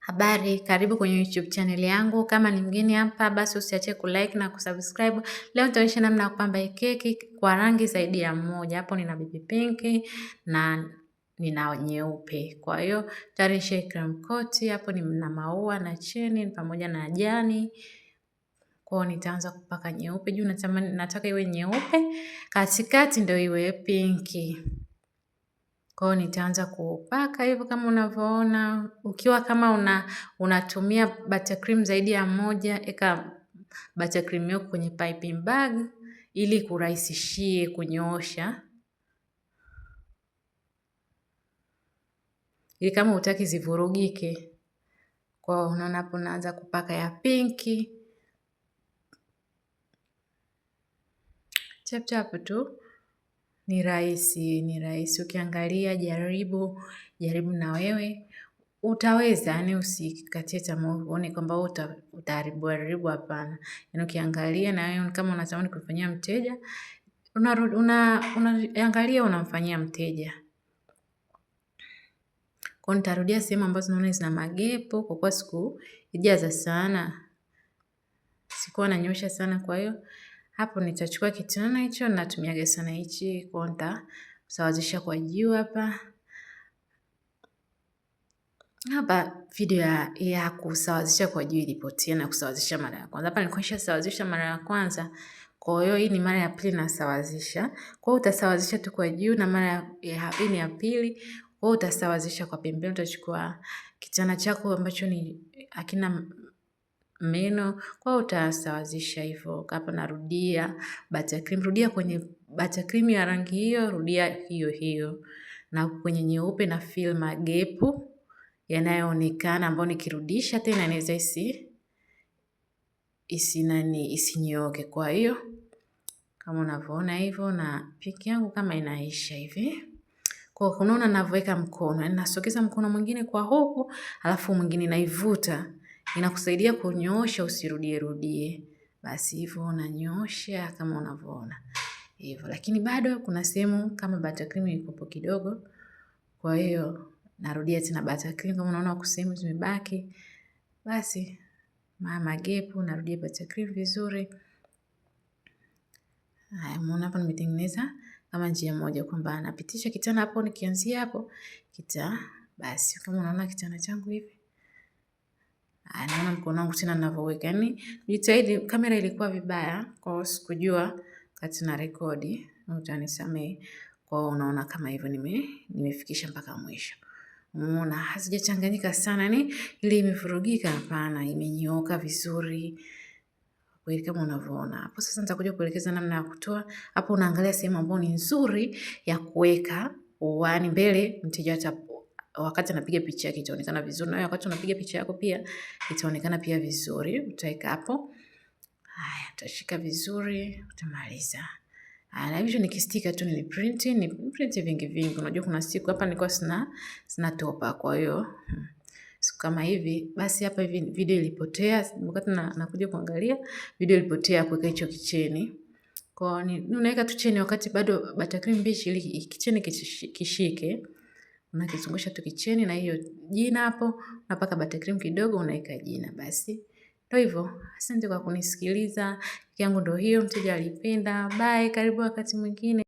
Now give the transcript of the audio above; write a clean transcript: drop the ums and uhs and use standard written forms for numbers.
Habari, karibu kwenye YouTube channel yangu. Kama ni mgeni hapa, basi usiache kulike na kusubscribe. Leo nitaonyesha namna ya kupamba hii keki kwa rangi zaidi ya moja. Hapo nina baby pink na nina nyeupe. Kwa hiyo, tayarisha cream coat, hapo nina maua na cheni pamoja na jani. Kwa hiyo nitaanza kupaka nyeupe. Juu nataka iwe nyeupe, katikati ndio iwe pinki. Kwa hiyo nitaanza kupaka hivyo kama unavyoona. Ukiwa kama unatumia buttercream zaidi ya moja, eka buttercream yako kwenye piping bag ili kurahisishie kunyoosha. Ili kama hutaki zivurugike. Kwa hiyo unaona hapo naanza kupaka ya pinki. Chap chap tu. Ni rahisi. Ukiangalia jaribu na wewe. Utaweza, yani usikatie tamaa uone kwamba utaharibu hapana. Yani ukiangalia na wewe kama unatamani kufanyia mteja, unaangalia unamfanyia mteja. Kwa nitarudia sehemu ambazo naona zina magepo kwa kuwa sikujaza sana. Sikuwa nanyosha sana kwa hiyo. Hapo nitachukua kitana hicho natumiaga sana hichi kwa nitasawazisha kwa juu hapa. Hapa video ya kusawazisha kwa juu ilipotea na kusawazisha mara ya kwanza. Hapa nilikuwa nishasawazisha mara ya kwanza. Kwa hiyo hii ni mara ya pili nasawazisha. Kwa hiyo utasawazisha tu kwa juu na mara hii ni ya pili. Kwa hiyo utasawazisha kwa pembeni, utachukua kitana chako ambacho hakina meno. Kwa hiyo utasawazisha hivyo. Hapa narudia buttercream. Rudia kwenye buttercream ya rangi hiyo, rudia hiyo. Na kwenye nyeupe na fill magepu yanayoonekana ambayo nikirudisha tena inaweza isinyooke. Kwa hiyo kama unavyoona hivyo na piki yangu kama inaisha hivi. Kwa unaona ninavyoweka mkono, ninasogeza mkono mwingine kwa huku, alafu mwingine naivuta. Inakusaidia kunyoosha usirudie. Basi hivyo unanyoosha kama unavyoona. Hivyo, lakini bado kuna sehemu kama buttercream iko kidogo. Kwa hiyo narudia tena buttercream kama unaona huko sehemu zimebaki. Basi magepu narudia buttercream vizuri. Haya, umeona hapo nimetengeneza kama njia moja kwamba napitisha kitana hapo nikianzia hapo basi kama unaona kitana changu hivi. Naona mkono wangu tena ninavyoweka. Yaani jitahidi, kamera ilikuwa vibaya kwa hiyo sikujua wakati na rekodi. Utanisamehe. Kwa hiyo unaona kama hivyo nimefikisha mpaka mwisho. Unaona hazijachanganyika sana, yani ile imevurugika hapana, imenyooka vizuri. Kwa hiyo kama unavyoona hapo. Sasa nitakuja kuelekeza namna ya kutoa. Hapo unaangalia sehemu ambayo ni nzuri ya kuweka uani mbele, mteja wakati anapiga picha yake itaonekana vizuri, na wakati unapiga picha yako pia itaonekana pia vizuri. Utaweka hapo. Haya, utashika vizuri, utamaliza. Na hivyo nikistika tu ni print vingi. Unajua kuna siku hapa nilikuwa sina topa, kwa hiyo siku kama hivi basi hapa hivi video ilipotea wakati nakuja kuangalia video ilipotea kuweka hicho kicheni. Kwa hiyo unaweka tu cheni wakati bado buttercream mbichi ili kicheni kishike. Unakizungusha tu kicheni na hiyo jina hapo, unapaka buttercream kidogo unaweka jina basi. Ndio hivyo. Asante kwa kunisikiliza. Yangu ndio hiyo, mteja alipenda. Bye, karibu wakati mwingine.